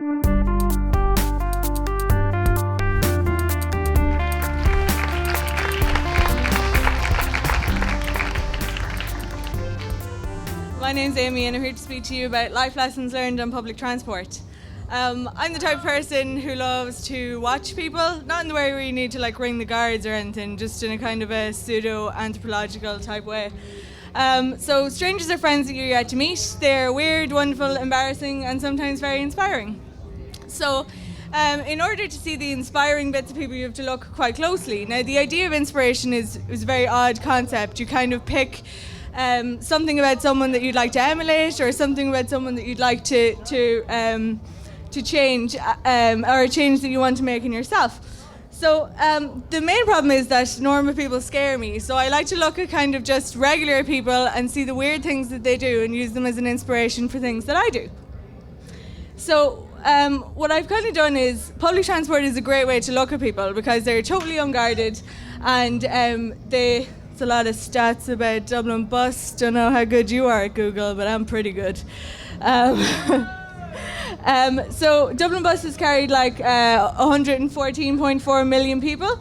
My name's Amy and I'm here to speak to you about life lessons learned on public transport. I'm the type of person who loves to watch people, not in the way where you need to like ring the guards or anything, just in a kind of a pseudo-anthropological type way. So strangers are friends that you're yet to meet. They're weird, wonderful, embarrassing and sometimes very inspiring. So in order to see the inspiring bits of people, you have to look quite closely. Now the idea of inspiration is a very odd concept. You kind of pick something about someone that you'd like to emulate, or something about someone that you'd like to change, or a change that you want to make in yourself. So the main problem is that normal people scare me. So I like to look at kind of just regular people and see the weird things that they do and use them as an inspiration for things that I do. So what I've kind of done is, public transport is a great way to look at people because they're totally unguarded, and a lot of stats about Dublin bus. Don't know how good you are at Google, but I'm pretty good. So Dublin bus has carried like 114.4 million people.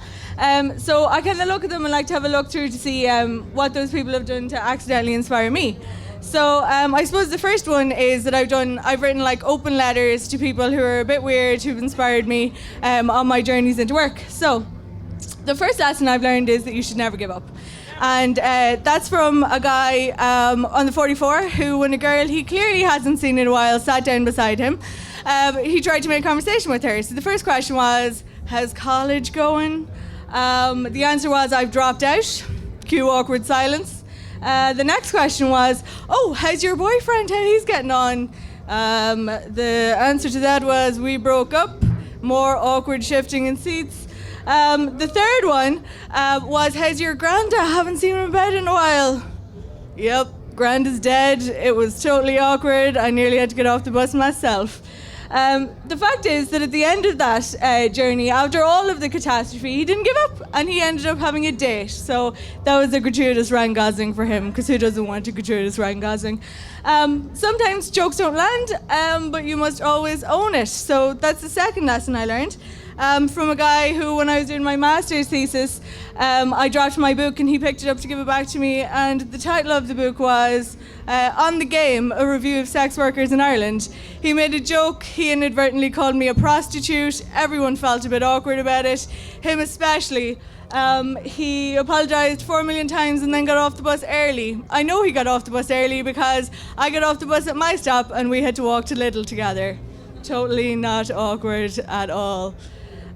So I kind of look at them and like to have a look through to see what those people have done to accidentally inspire me. So I suppose the first one is that I've written like open letters to people who are a bit weird, who've inspired me on my journeys into work. So the first lesson I've learned is that you should never give up. And that's from a guy on the 44 who, when a girl he clearly hasn't seen in a while sat down beside him, he tried to make conversation with her. So the first question was, how's college going? The answer was, I've dropped out. Cue awkward silence. The next question was, oh, how's your boyfriend? How he's getting on? The answer to that was, we broke up. More awkward shifting in seats. The third one was, how's your granda? Haven't seen him in bed in a while. Yep, granda's dead. It was totally awkward. I nearly had to get off the bus myself. The fact is that at the end of that journey, after all of the catastrophe, he didn't give up and he ended up having a date. So that was a gratuitous Ryan Gosling for him, because who doesn't want a gratuitous Ryan Gosling? Sometimes jokes don't land, but you must always own it. So that's the second lesson I learned. From a guy who, when I was doing my master's thesis, I dropped my book and he picked it up to give it back to me, and the title of the book was On the Game, a review of sex workers in Ireland. He made a joke, he inadvertently called me a prostitute, everyone felt a bit awkward about it, him especially. He apologised 4 million times and then got off the bus early. I know he got off the bus early because I got off the bus at my stop and we had to walk to Lidl together. Totally not awkward at all.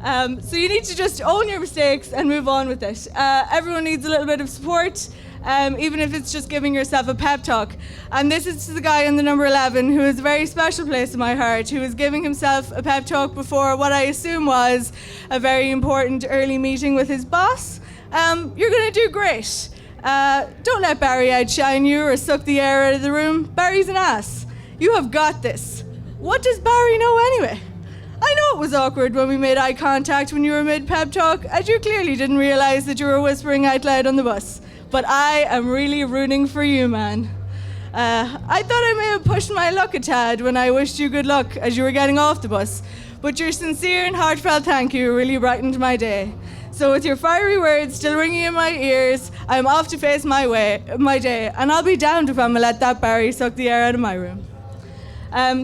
So you need to just own your mistakes and move on with it. Everyone needs a little bit of support, even if it's just giving yourself a pep talk. And this is to the guy on the number 11 who has a very special place in my heart, who was giving himself a pep talk before what I assume was a very important early meeting with his boss. You're going to do great. Don't let Barry outshine you or suck the air out of the room. Barry's an ass. You have got this. What does Barry know anyway? I know it was awkward when we made eye contact when you were mid-pep talk, as you clearly didn't realise that you were whispering out loud on the bus. But I am really rooting for you, man. I thought I may have pushed my luck a tad when I wished you good luck as you were getting off the bus, but your sincere and heartfelt thank you really brightened my day. So with your fiery words still ringing in my ears, I'm off to face my day, and I'll be damned if I'm gonna let that Barry suck the air out of my room.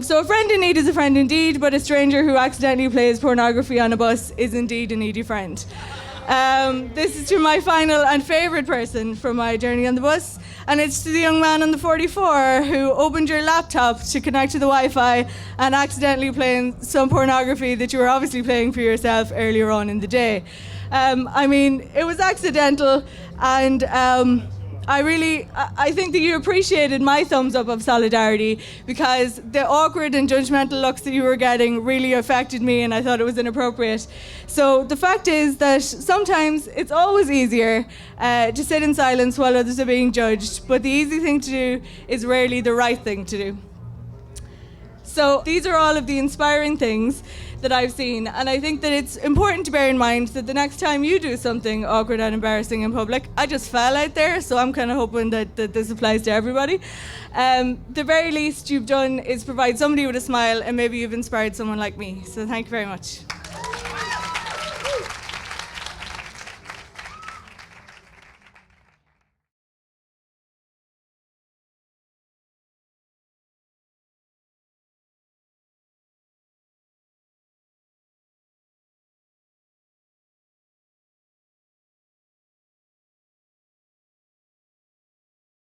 So a friend in need is a friend indeed, but a stranger who accidentally plays pornography on a bus is indeed a needy friend. This is to my final and favourite person from my journey on the bus, and it's to the young man on the 44 who opened your laptop to connect to the Wi-Fi and accidentally playing some pornography that you were obviously playing for yourself earlier on in the day. I mean, it was accidental, and I think that you appreciated my thumbs up of solidarity, because the awkward and judgmental looks that you were getting really affected me, and I thought it was inappropriate. So the fact is that sometimes it's always easier to sit in silence while others are being judged, but the easy thing to do is rarely the right thing to do. So these are all of the inspiring things that I've seen, and I think that it's important to bear in mind that the next time you do something awkward and embarrassing in public, I just fell out there, so I'm kind of hoping that this applies to everybody. The very least you've done is provide somebody with a smile, and maybe you've inspired someone like me. So thank you very much.